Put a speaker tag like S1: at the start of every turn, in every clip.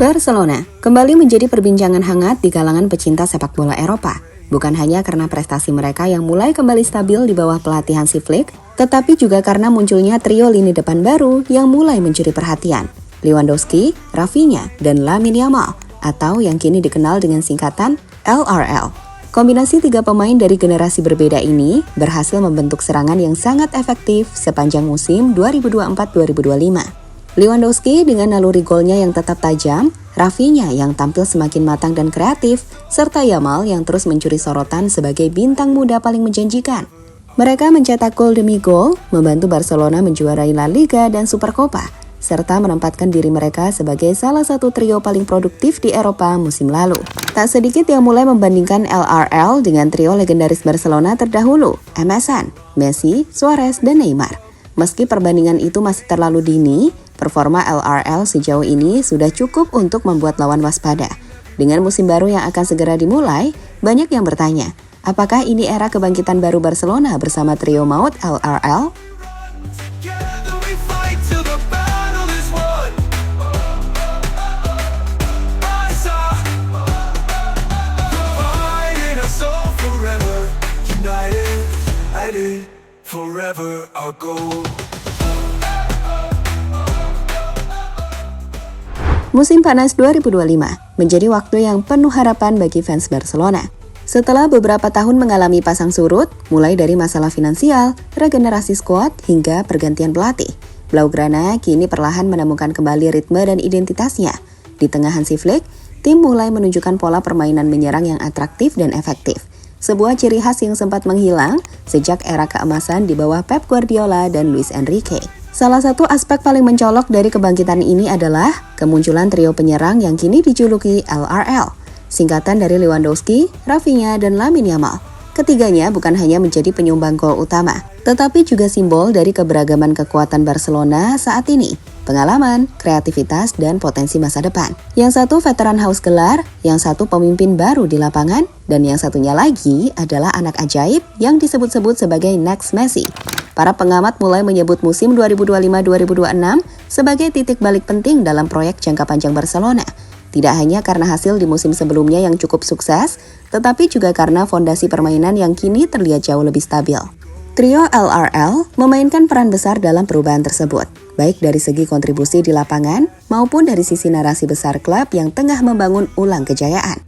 S1: Barcelona kembali menjadi perbincangan hangat di kalangan pecinta sepak bola Eropa. Bukan hanya karena prestasi mereka yang mulai kembali stabil di bawah pelatihan si Flick, tetapi juga karena munculnya trio lini depan baru yang mulai mencuri perhatian. Lewandowski, Rafinha, dan Lamine Yamal, atau yang kini dikenal dengan singkatan LRL. Kombinasi tiga pemain dari generasi berbeda ini berhasil membentuk serangan yang sangat efektif sepanjang musim 2024-2025. Lewandowski dengan naluri golnya yang tetap tajam, Rafinha yang tampil semakin matang dan kreatif, serta Yamal yang terus mencuri sorotan sebagai bintang muda paling menjanjikan. Mereka mencetak gol demi gol, membantu Barcelona menjuarai La Liga dan Supercopa, serta menempatkan diri mereka sebagai salah satu trio paling produktif di Eropa musim lalu. Tak sedikit yang mulai membandingkan LRL dengan trio legendaris Barcelona terdahulu, MSN, Messi, Suarez, dan Neymar. Meski perbandingan itu masih terlalu dini, performa LRL sejauh ini sudah cukup untuk membuat lawan waspada. Dengan musim baru yang akan segera dimulai, banyak yang bertanya, apakah ini era kebangkitan baru Barcelona bersama trio maut LRL?
S2: Forever our goal.
S1: Musim panas 2025 menjadi waktu yang penuh harapan bagi fans Barcelona. Setelah beberapa tahun mengalami pasang surut, mulai dari masalah finansial, regenerasi skuad, hingga pergantian pelatih, Blaugrana kini perlahan menemukan kembali ritme dan identitasnya. Di tengah Hansi Flick, tim mulai menunjukkan pola permainan menyerang yang atraktif dan efektif. Sebuah ciri khas yang sempat menghilang sejak era keemasan di bawah Pep Guardiola dan Luis Enrique. Salah satu aspek paling mencolok dari kebangkitan ini adalah kemunculan trio penyerang yang kini dijuluki LRL, singkatan dari Lewandowski, Rafinha, dan Lamine Yamal. Ketiganya bukan hanya menjadi penyumbang gol utama, tetapi juga simbol dari keberagaman kekuatan Barcelona saat ini, pengalaman, kreativitas, dan potensi masa depan. Yang satu veteran haus gelar, yang satu pemimpin baru di lapangan, dan yang satunya lagi adalah anak ajaib yang disebut-sebut sebagai Next Messi. Para pengamat mulai menyebut musim 2025-2026 sebagai titik balik penting dalam proyek jangka panjang Barcelona. Tidak hanya karena hasil di musim sebelumnya yang cukup sukses, tetapi juga karena fondasi permainan yang kini terlihat jauh lebih stabil. Trio LRL memainkan peran besar dalam perubahan tersebut, baik dari segi kontribusi di lapangan maupun dari sisi narasi besar klub yang tengah membangun ulang kejayaan.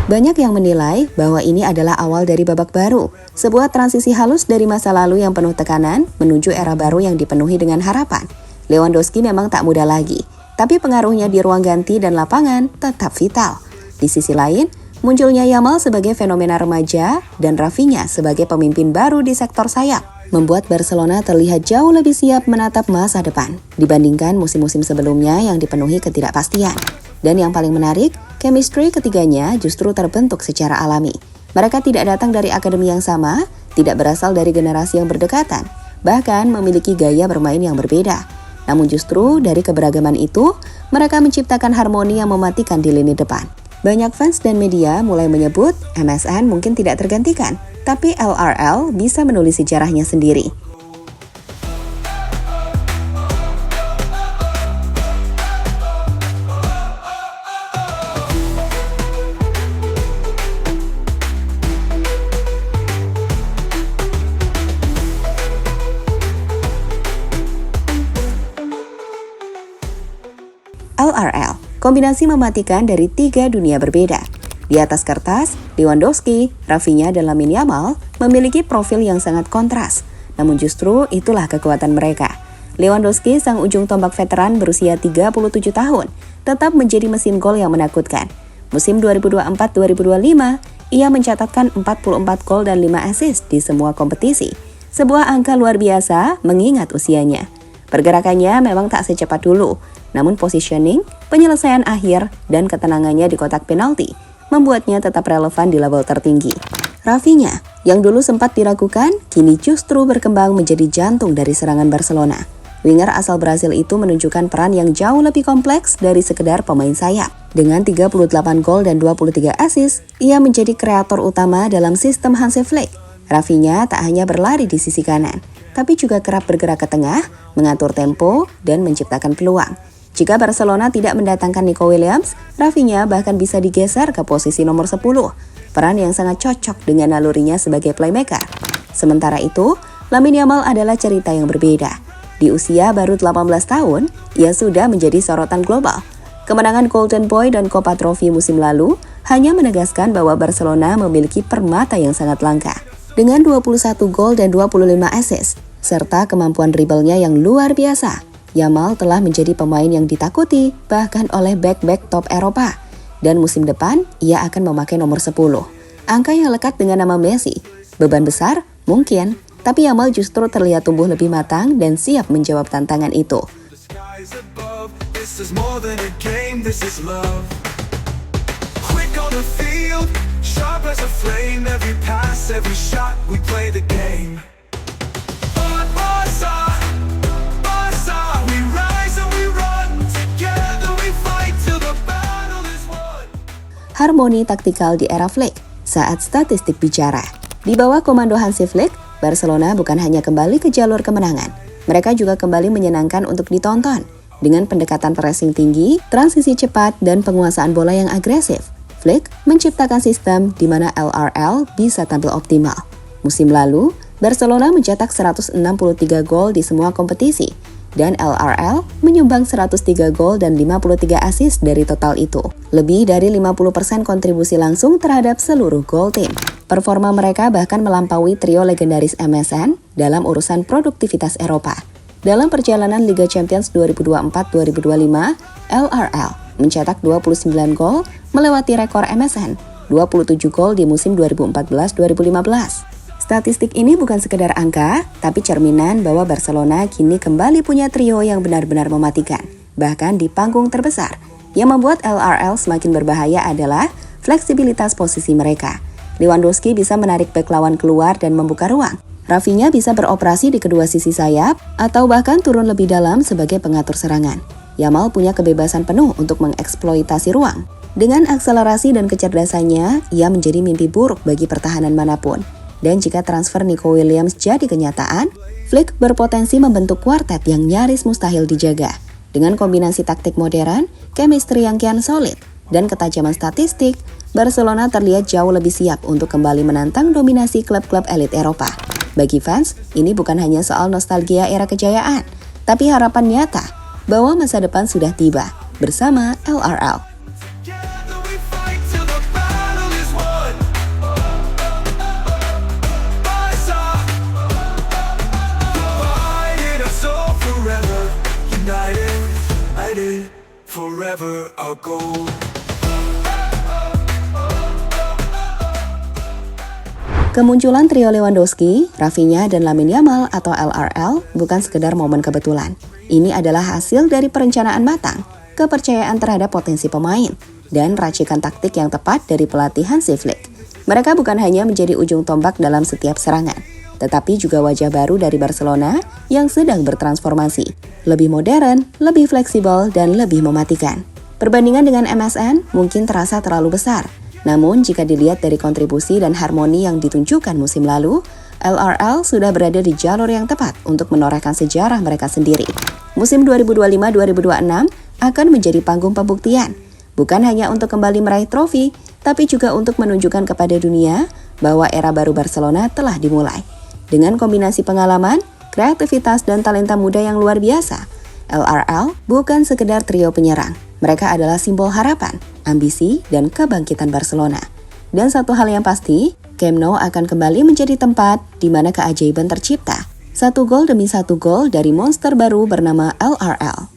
S1: Banyak yang menilai bahwa ini adalah awal dari babak baru, sebuah transisi halus dari masa lalu yang penuh tekanan menuju era baru yang dipenuhi dengan harapan. Lewandowski memang tak muda lagi, tapi pengaruhnya di ruang ganti dan lapangan tetap vital. Di sisi lain, munculnya Yamal sebagai fenomena remaja dan Rafinha sebagai pemimpin baru di sektor sayap, membuat Barcelona terlihat jauh lebih siap menatap masa depan dibandingkan musim-musim sebelumnya yang dipenuhi ketidakpastian. Dan yang paling menarik, chemistry ketiganya justru terbentuk secara alami. Mereka tidak datang dari akademi yang sama, tidak berasal dari generasi yang berdekatan, bahkan memiliki gaya bermain yang berbeda. Namun justru dari keberagaman itu, mereka menciptakan harmoni yang mematikan di lini depan. Banyak fans dan media mulai menyebut MSN mungkin tidak tergantikan, tapi LRL bisa menulis sejarahnya sendiri. LRL, kombinasi mematikan dari tiga dunia berbeda. Di atas kertas, Lewandowski, Rafinha, dan Lamine Yamal memiliki profil yang sangat kontras. Namun justru itulah kekuatan mereka. Lewandowski, sang ujung tombak veteran berusia 37 tahun, tetap menjadi mesin gol yang menakutkan. Musim 2024-2025, ia mencatatkan 44 gol dan 5 assist di semua kompetisi. Sebuah angka luar biasa mengingat usianya. Pergerakannya memang tak secepat dulu, namun positioning, penyelesaian akhir, dan ketenangannya di kotak penalti membuatnya tetap relevan di level tertinggi. Rafinha, yang dulu sempat diragukan, kini justru berkembang menjadi jantung dari serangan Barcelona. Winger asal Brasil itu menunjukkan peran yang jauh lebih kompleks dari sekedar pemain sayap. Dengan 38 gol dan 23 assist, ia menjadi kreator utama dalam sistem Hansi Flick. Rafinha tak hanya berlari di sisi kanan, tapi juga kerap bergerak ke tengah, mengatur tempo, dan menciptakan peluang. Jika Barcelona tidak mendatangkan Nico Williams, Rafinha bahkan bisa digeser ke posisi nomor 10, peran yang sangat cocok dengan nalurinya sebagai playmaker. Sementara itu, Lamine Yamal adalah cerita yang berbeda. Di usia baru 18 tahun, ia sudah menjadi sorotan global. Kemenangan Golden Boy dan Copa Trophy musim lalu hanya menegaskan bahwa Barcelona memiliki permata yang sangat langka. Dengan 21 gol dan 25 assist, serta kemampuan dribblenya yang luar biasa, Yamal telah menjadi pemain yang ditakuti bahkan oleh bek-bek top Eropa. Dan musim depan, ia akan memakai nomor 10. Angka yang lekat dengan nama Messi. Beban besar? Mungkin. Tapi Yamal justru terlihat tumbuh lebih matang dan siap menjawab tantangan itu. Harmoni taktikal di era Flick saat statistik bicara. Di bawah komando Hansi Flick, Barcelona bukan hanya kembali ke jalur kemenangan, mereka juga kembali menyenangkan untuk ditonton. Dengan pendekatan pressing tinggi, transisi cepat, dan penguasaan bola yang agresif, Flick menciptakan sistem di mana LRL bisa tampil optimal. Musim lalu, Barcelona mencetak 163 gol di semua kompetisi, dan LRL menyumbang 103 gol dan 53 assist dari total itu. Lebih dari 50% kontribusi langsung terhadap seluruh gol tim. Performa mereka bahkan melampaui trio legendaris MSN dalam urusan produktivitas Eropa. Dalam perjalanan Liga Champions 2024-2025, LRL mencetak 29 gol, melewati rekor MSN, 27 gol di musim 2014-2015. Statistik ini bukan sekedar angka, tapi cerminan bahwa Barcelona kini kembali punya trio yang benar-benar mematikan. Bahkan di panggung terbesar, yang membuat LRL semakin berbahaya adalah fleksibilitas posisi mereka. Lewandowski bisa menarik bek lawan keluar dan membuka ruang. Rafinha bisa beroperasi di kedua sisi sayap atau bahkan turun lebih dalam sebagai pengatur serangan. Yamal punya kebebasan penuh untuk mengeksploitasi ruang. Dengan akselerasi dan kecerdasannya, ia menjadi mimpi buruk bagi pertahanan manapun. Dan jika transfer Nico Williams jadi kenyataan, Flick berpotensi membentuk kuartet yang nyaris mustahil dijaga. Dengan kombinasi taktik modern, chemistry yang kian solid, dan ketajaman statistik, Barcelona terlihat jauh lebih siap untuk kembali menantang dominasi klub-klub elit Eropa. Bagi fans, ini bukan hanya soal nostalgia era kejayaan, tapi harapan nyata bahwa masa depan sudah tiba bersama LRL.
S2: Forever our goal.
S1: Kemunculan trio Lewandowski, Rafinha, dan Lamine Yamal atau LRL bukan sekedar momen kebetulan. Ini adalah hasil dari perencanaan matang, kepercayaan terhadap potensi pemain, dan racikan taktik yang tepat dari pelatih Hansi Flick. Mereka bukan hanya menjadi ujung tombak dalam setiap serangan, tetapi juga wajah baru dari Barcelona yang sedang bertransformasi. Lebih modern, lebih fleksibel, dan lebih mematikan. Perbandingan dengan MSN mungkin terasa terlalu besar. Namun jika dilihat dari kontribusi dan harmoni yang ditunjukkan musim lalu, LRL sudah berada di jalur yang tepat untuk menorehkan sejarah mereka sendiri. Musim 2025-2026 akan menjadi panggung pembuktian, bukan hanya untuk kembali meraih trofi, tapi juga untuk menunjukkan kepada dunia bahwa era baru Barcelona telah dimulai. Dengan kombinasi pengalaman, kreativitas, dan talenta muda yang luar biasa, LRL bukan sekedar trio penyerang. Mereka adalah simbol harapan, ambisi, dan kebangkitan Barcelona. Dan satu hal yang pasti, Camp Nou akan kembali menjadi tempat di mana keajaiban tercipta. Satu gol demi satu gol dari monster baru bernama LRL.